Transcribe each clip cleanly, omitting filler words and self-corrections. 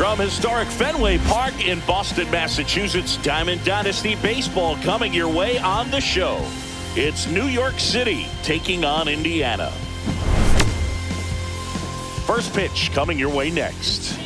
From historic Fenway Park in Boston, Massachusetts, Diamond Dynasty Baseball coming your way on the show. It's New York City taking on Indiana. First pitch coming your way next.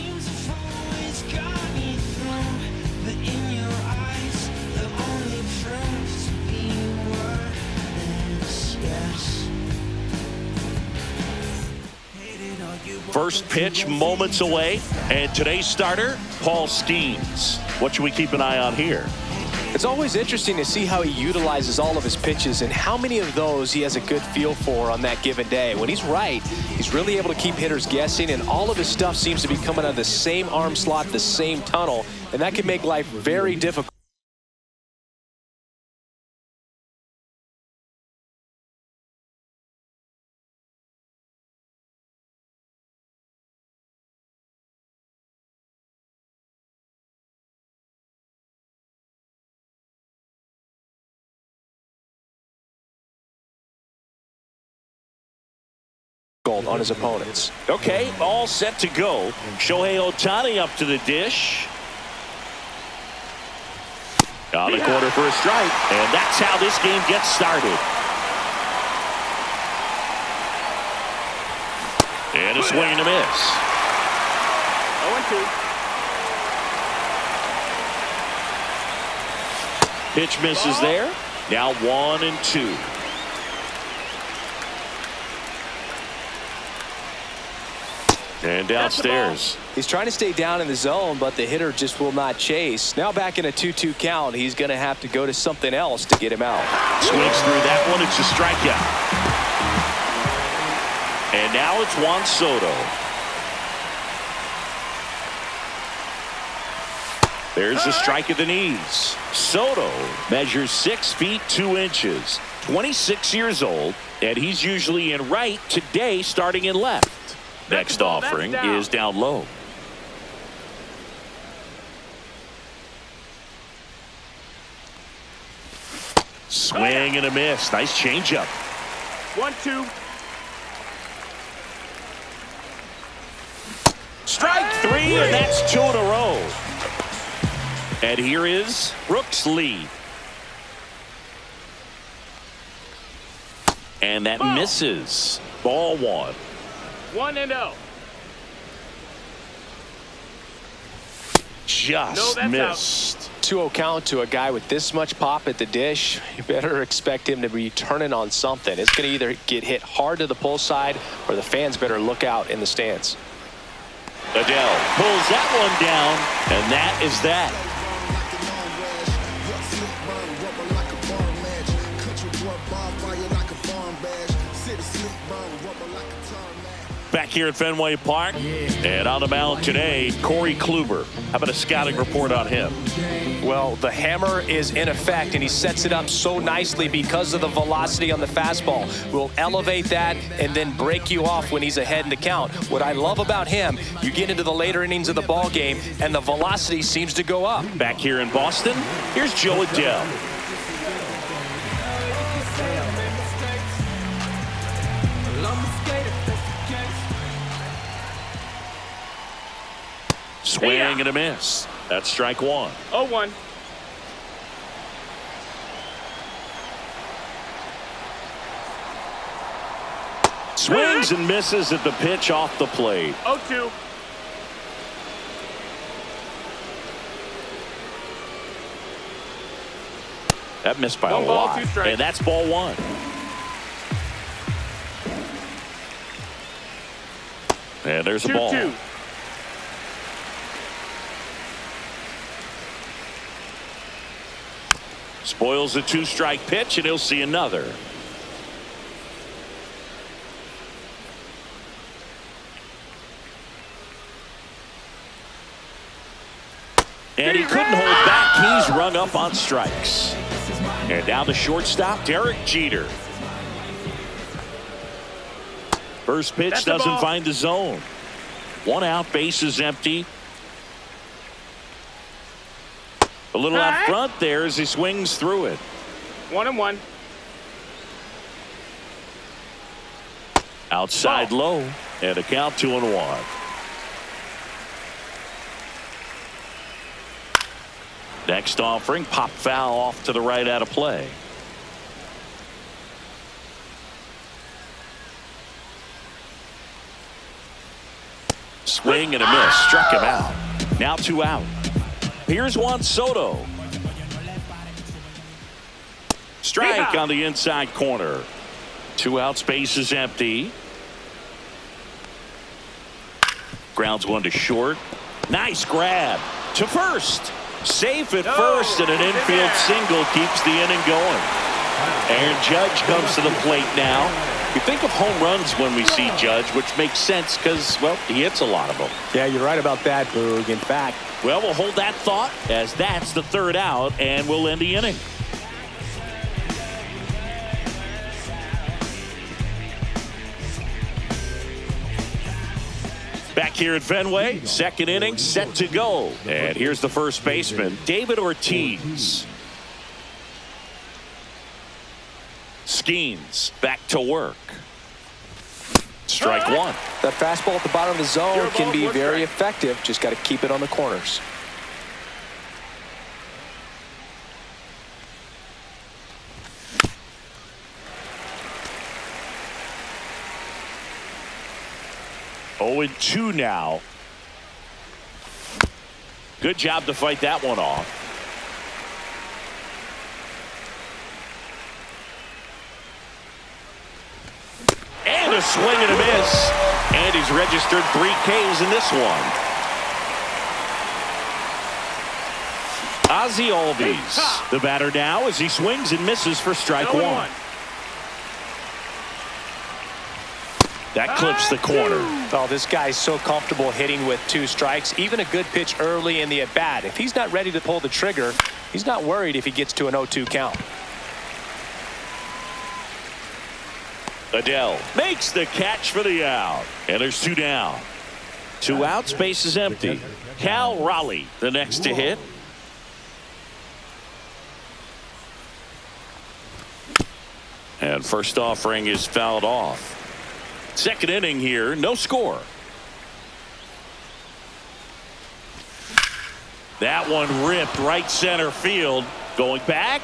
First pitch moments away, and today's starter, Paul Skeens. What should we keep an eye on here? It's always interesting to see how he utilizes all of his pitches and how many of those he has a good feel for on that given day. When he's right, he's really able to keep hitters guessing, and all of his stuff seems to be coming out of the same arm slot, the same tunnel, and that can make life very difficult. On his opponents. Okay, all set to go. Shohei Ohtani up to the dish. On the corner for a strike, and that's how this game gets started. And a swing and a miss. 0-2. Pitch misses there. Now 1-2. And downstairs. He's trying to stay down in the zone, but the hitter just will not chase. Now back in a 2-2 count, he's going to have to go to something else to get him out. Swings through that one. It's a strikeout. And now it's Juan Soto. There's a strike at the knees. Soto measures 6 feet 2 inches, 26 years old, and he's usually in right, today starting in left. Next offering is down low. Swing and a miss. Nice changeup. 1-2. Strike 3, and that's 2 in a row. And here is Brooks Lee. And that misses. Ball 1. 1-0. Just missed. 2-0 count to a guy with this much pop at the dish. You better expect him to be turning on something. It's going to either get hit hard to the pull side, or the fans better look out in the stands. Adele pulls that one down, and that is that. Back here at Fenway Park, and on the mound today, Corey Kluber. How about a scouting report on him? Well, the hammer is in effect, and he sets it up so nicely because of the velocity on the fastball. Will elevate that and then break you off when he's ahead in the count. What I love about him, you get into the later innings of the ball game, and the velocity seems to go up. Back here in Boston, here's Joe Adele. Swing and a miss. That's strike 1. 0-1. Swings and misses at the pitch off the plate. 0-2. That missed by a 1 ball, lot. 2 strikes. And that's ball 1. And there's a ball. 2-2. Spoils a 2-strike pitch, and he'll see another. And he couldn't hold back. He's rung up on strikes. And down the shortstop, Derek Jeter. First pitch doesn't find the zone. 1 out, base is empty. A little out front there as he swings through it. 1-1. Outside low, and a count 2-1. Next offering, pop foul off to the right out of play. Swing and a miss. Struck him out. Now 2 out. Here's Juan Soto. Strike on the inside corner. 2 out. Space is empty. Grounds one to short. Nice grab to first. Safe at first, and an infield single keeps the inning going. Aaron Judge comes to the plate now. We think of home runs when we see Judge, which makes sense because, well, he hits a lot of them. Yeah, you're right about that, Boog. In fact, well, we'll hold that thought as that's the 3rd out, and we'll end the inning. Back here at Fenway, 2nd inning set to go. And here's the first baseman, David Ortiz. Skeens back to work. Strike one. that fastball at the bottom of the zone can be very effective. Just got to keep it on the corners. Oh, 0-2 now. Good job to fight that one off. And a swing and a miss. And he's registered 3 Ks in this one. Ozzie Albies, the batter now as he swings and misses for strike one. That clips the corner. Oh, this guy's so comfortable hitting with 2 strikes. Even a good pitch early in the at-bat. If he's not ready to pull the trigger, he's not worried if he gets to an 0-2 count. Adele makes the catch for the out. And there's 2 down. 2 outs, base is empty. Cal Raleigh, the next to hit. And first offering is fouled off. Second inning here, no score. That one ripped right center field. Going back.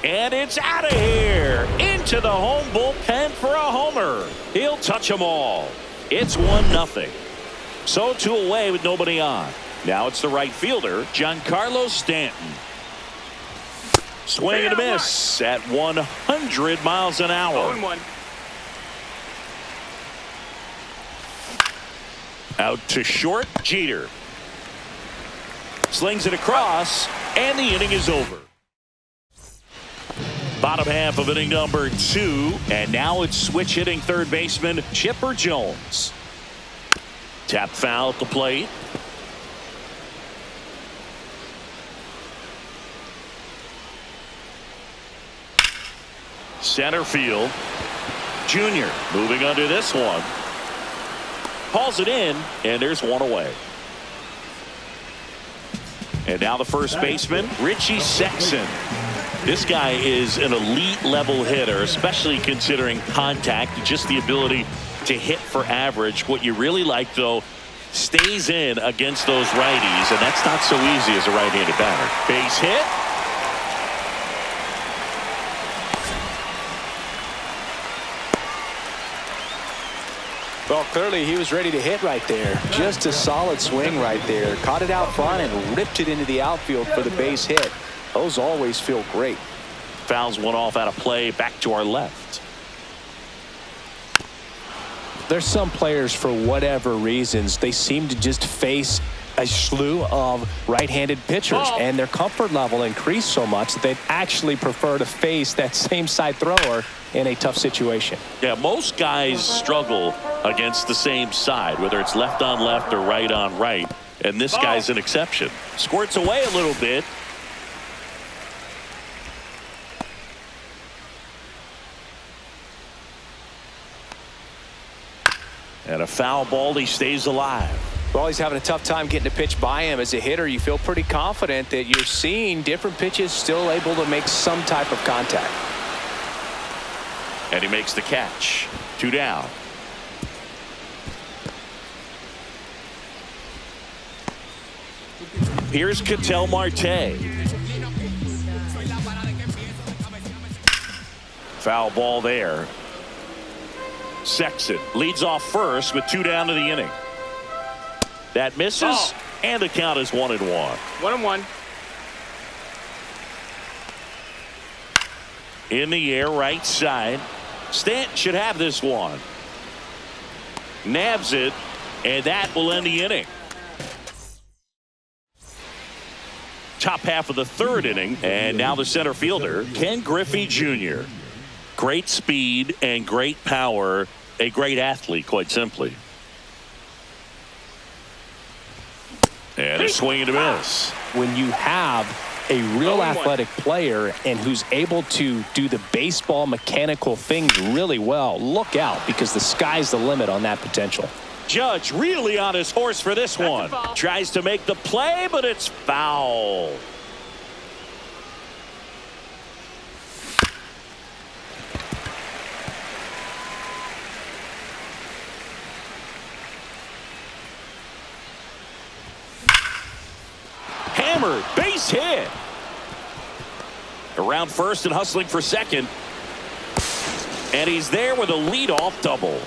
And it's out of here. Into the home bullpen for a homer. He'll touch them all. It's 1-0. So 2 away with nobody on. Now it's the right fielder, Giancarlo Stanton. Swing and a miss at 100 miles an hour. 0-1. Out to short, Jeter. Slings it across, and the inning is over. Bottom half of inning number 2, and now it's switch hitting third baseman Chipper Jones. Tap foul at the plate. Center field. Junior moving under this one. Calls it in, and there's 1 away. And now the first baseman, Richie Sexson. This guy is an elite level hitter, especially considering contact, just the ability to hit for average. What you really like, though, stays in against those righties, and that's not so easy as a right-handed batter. Base hit. Well, clearly he was ready to hit right there. Just a solid swing right there. Caught it out front and ripped it into the outfield for the base hit. Those always feel great. Fouls one off out of play. Back to our left. There's some players, for whatever reasons, they seem to just face a slew of right-handed pitchers, and their comfort level increased so much that they'd actually prefer to face that same side thrower in a tough situation. Yeah, most guys struggle against the same side, whether it's left on left or right on right, and this guy's an exception. Squirts away a little bit. And a foul ball, he stays alive. Well, he's having a tough time getting a pitch by him. As a hitter, you feel pretty confident that you're seeing different pitches still able to make some type of contact. And he makes the catch. 2 down. Here's Ketel Marte. Foul ball there. Sexton leads off first with 2 down to the inning. That misses, and the count is 1-1. 1-1. In the air, right side. Stanton should have this one. Nabs it, and that will end the inning. Top half of the 3rd inning, and now the center fielder, Ken Griffey Jr. Great speed and great power. A great athlete, quite simply. And a swing and a miss. When you have a real athletic player and who's able to do the baseball mechanical things really well, look out, because the sky's the limit on that potential. Judge really on his horse for this one. Tries to make the play, but it's foul. Hammered, base hit. Around first and hustling for second. And he's there with a leadoff double.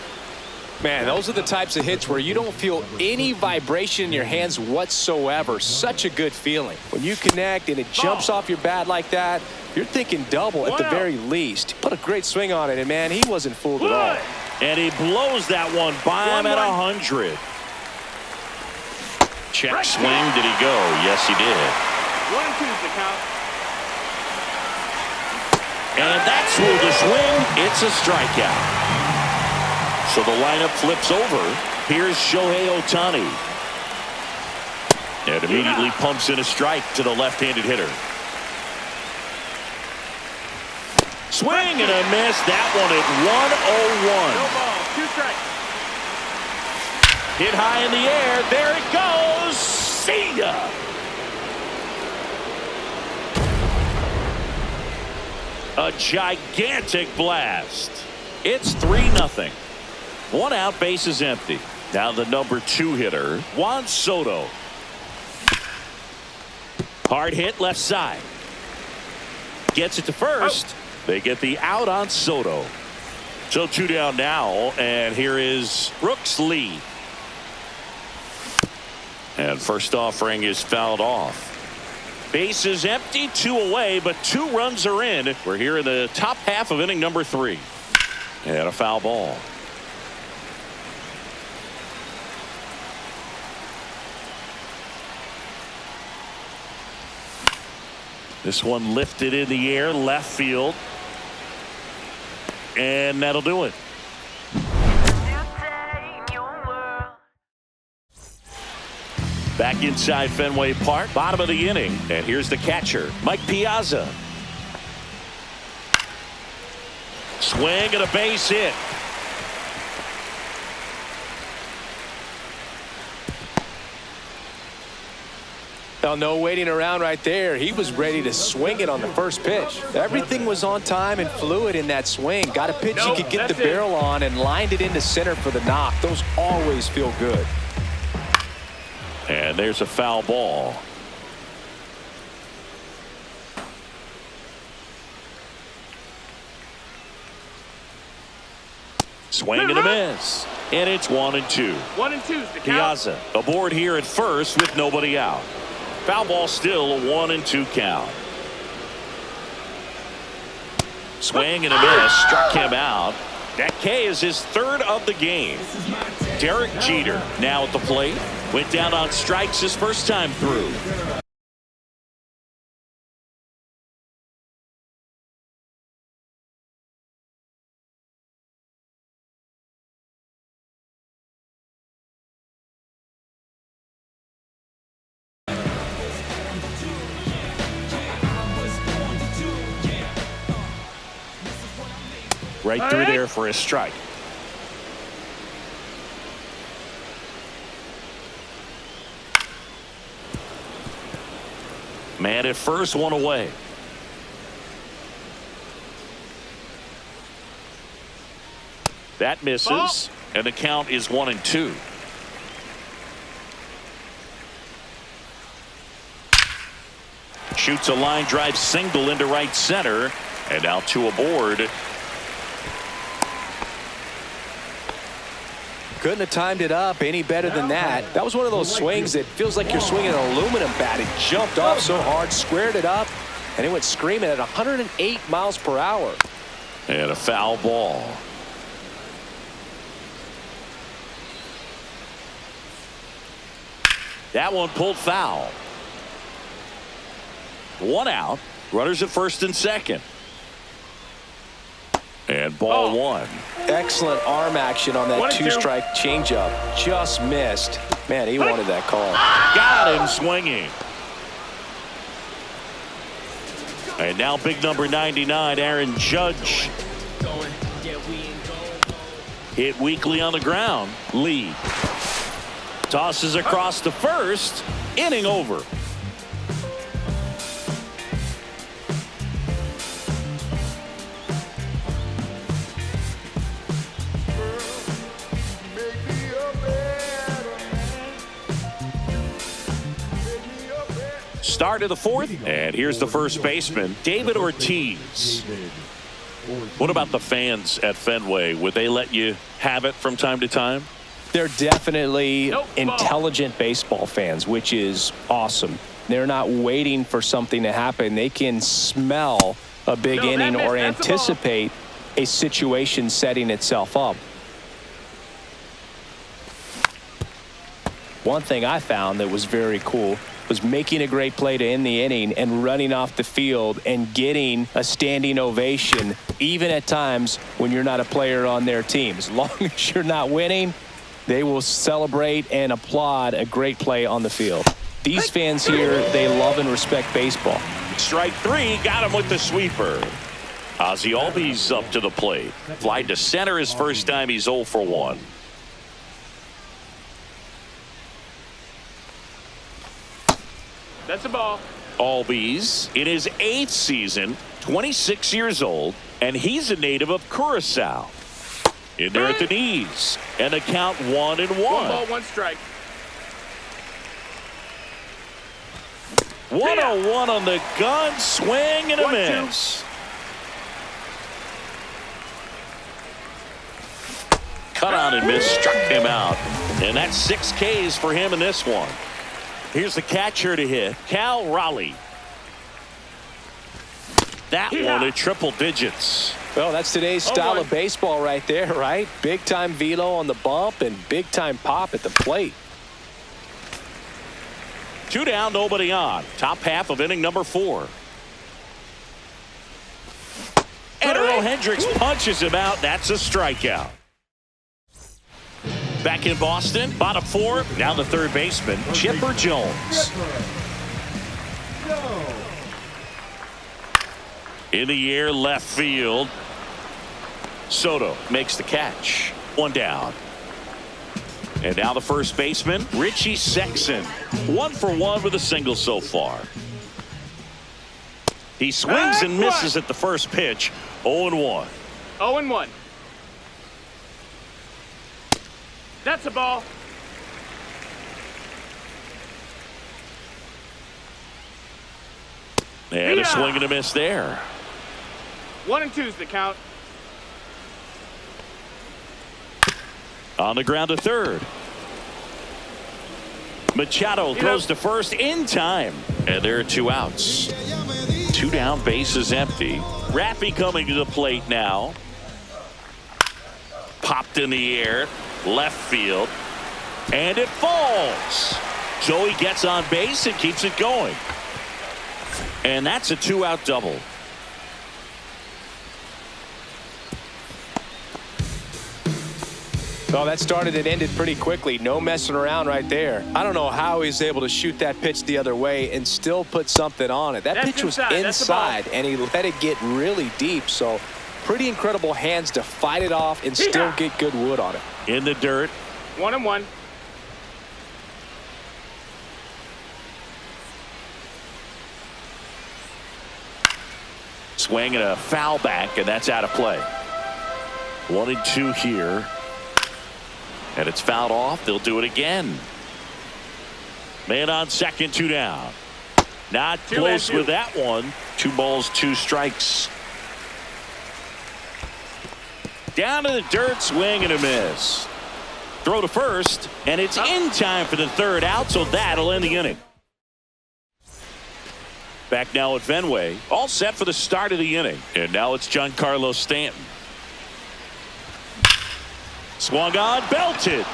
Man, those are the types of hits where you don't feel any vibration in your hands whatsoever. Such a good feeling. When you connect and it jumps off your bat like that, you're thinking double at the very least. Put a great swing on it, and man, he wasn't fooled at all. And he blows that one by him at 100. Check swing. Did he go? Yes, he did. 1-2's the count. And that's ruled a swing. It's a strikeout. So the lineup flips over. Here's Shohei Ohtani. And immediately pumps in a strike to the left-handed hitter. Swing and a miss. That one at 101. No ball. 2 strikes. Hit high in the air. There it goes. See ya. A gigantic blast. It's 3-0. 1 out, base is empty. Now the number 2 hitter, Juan Soto. Hard hit left side. Gets it to first. They get the out on Soto. So 2 down now, and here is Brooks Lee. And first offering is fouled off. Base is empty, 2 away, but 2 runs are in. We're here in the top half of inning number 3. And a foul ball. This one lifted in the air, left field. And that'll do it. Back inside Fenway Park, bottom of the inning. And here's the catcher, Mike Piazza. Swing and a base hit. Oh, no waiting around right there. He was ready to swing it on the first pitch. Everything was on time and fluid in that swing. Got a pitch he could get the barrel on and lined it into center for the knock. Those always feel good. And there's a foul ball. Swing and a miss. And it's 1-2. 1-2's the count. Piazza aboard here at first with nobody out. Foul ball, still a 1-2 count. Swing and a miss. Struck him out. That K is his 3rd of the game. Derek Jeter now at the plate. Went down on strikes his first time through. Right through there for a strike. Man at first, 1 away. That misses, and the count is 1-2. Shoots a line drive single into right center. And now 2 aboard. Couldn't have timed it up any better than that. That was one of those swings that feels like you're swinging an aluminum bat. It jumped off so hard, squared it up, and it went screaming at 108 miles per hour. And a foul ball. That one pulled foul. 1 out. Runners at first and second. And ball 1. Excellent arm action on that 2-strike changeup. Just missed. Man, he wanted that call. Got him swinging. And now big number 99, Aaron Judge. Hit weakly on the ground. Lee tosses across to first. Inning over. Start of the 4th, and here's the first baseman, David Ortiz. What about the fans at Fenway? Would they let you have it from time to time? They're definitely intelligent baseball fans, which is awesome. They're not waiting for something to happen. They can smell a big inning or anticipate a situation setting itself up. One thing I found that was very cool was making a great play to end the inning and running off the field and getting a standing ovation, even at times when you're not a player on their team. As long as you're not winning, they will celebrate and applaud a great play on the field. These fans here, they love and respect baseball. Strike 3, got him with the sweeper. Ozzie Albies up to the plate. Fly to center his first time. He's 0 for 1. That's a ball. Albies in his 8th season, 26 years old, and he's a native of Curacao. In there at the knees, and the count 1-1. 1 ball, 1 strike. 1-0-1 on the gun, swing and a 1-2. miss. Cut on and miss, struck him out, and that's 6 Ks for him in this one. Here's the catcher to hit, Cal Raleigh. That one at triple digits. Well, that's today's style of baseball right there, right? Big time velo on the bump and big time pop at the plate. 2 down, nobody on. Top half of inning number 4. And Earl Hendricks punches him out. That's a strikeout. Back in Boston, bottom 4. Now the third baseman, Chipper Jones. In the air, left field. Soto makes the catch. 1 down. And now the first baseman, Richie Sexson. 1 for 1 with a single so far. He swings and misses at the first pitch. 0-1. 0-1. That's a ball. And a swing and a miss there. 1-2's the count. On the ground to third. Machado throws to first in time. And there are 2 outs. 2 down, bases empty. Raffy coming to the plate now. Popped in the air. Left field. And it falls. So he gets on base and keeps it going. And that's a 2-out double. Well, that started and ended pretty quickly. No messing around right there. I don't know how he was able to shoot that pitch the other way and still put something on it. That pitch was inside, and he let it get really deep. So pretty incredible hands to fight it off and still get good wood on it. In the dirt. 1-1. Swing and a foul back, and that's out of play. 1-2 here. And it's fouled off. They'll do it again. Man on second, 2 down. Not 2 close and 2. with that one. 2 balls, 2 strikes. Down to the dirt, swing and a miss. Throw to first, and it's in time for the 3rd out, so that'll end the inning. Back now at Fenway, all set for the start of the inning. And now it's Giancarlo Stanton. Swung on, belted.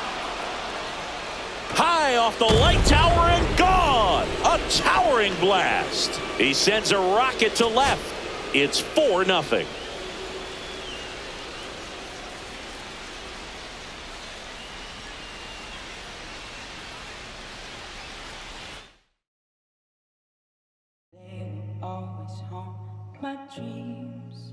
High off the light tower and gone. A towering blast. He sends a rocket to left. It's 4-0. They will always haunt my dreams.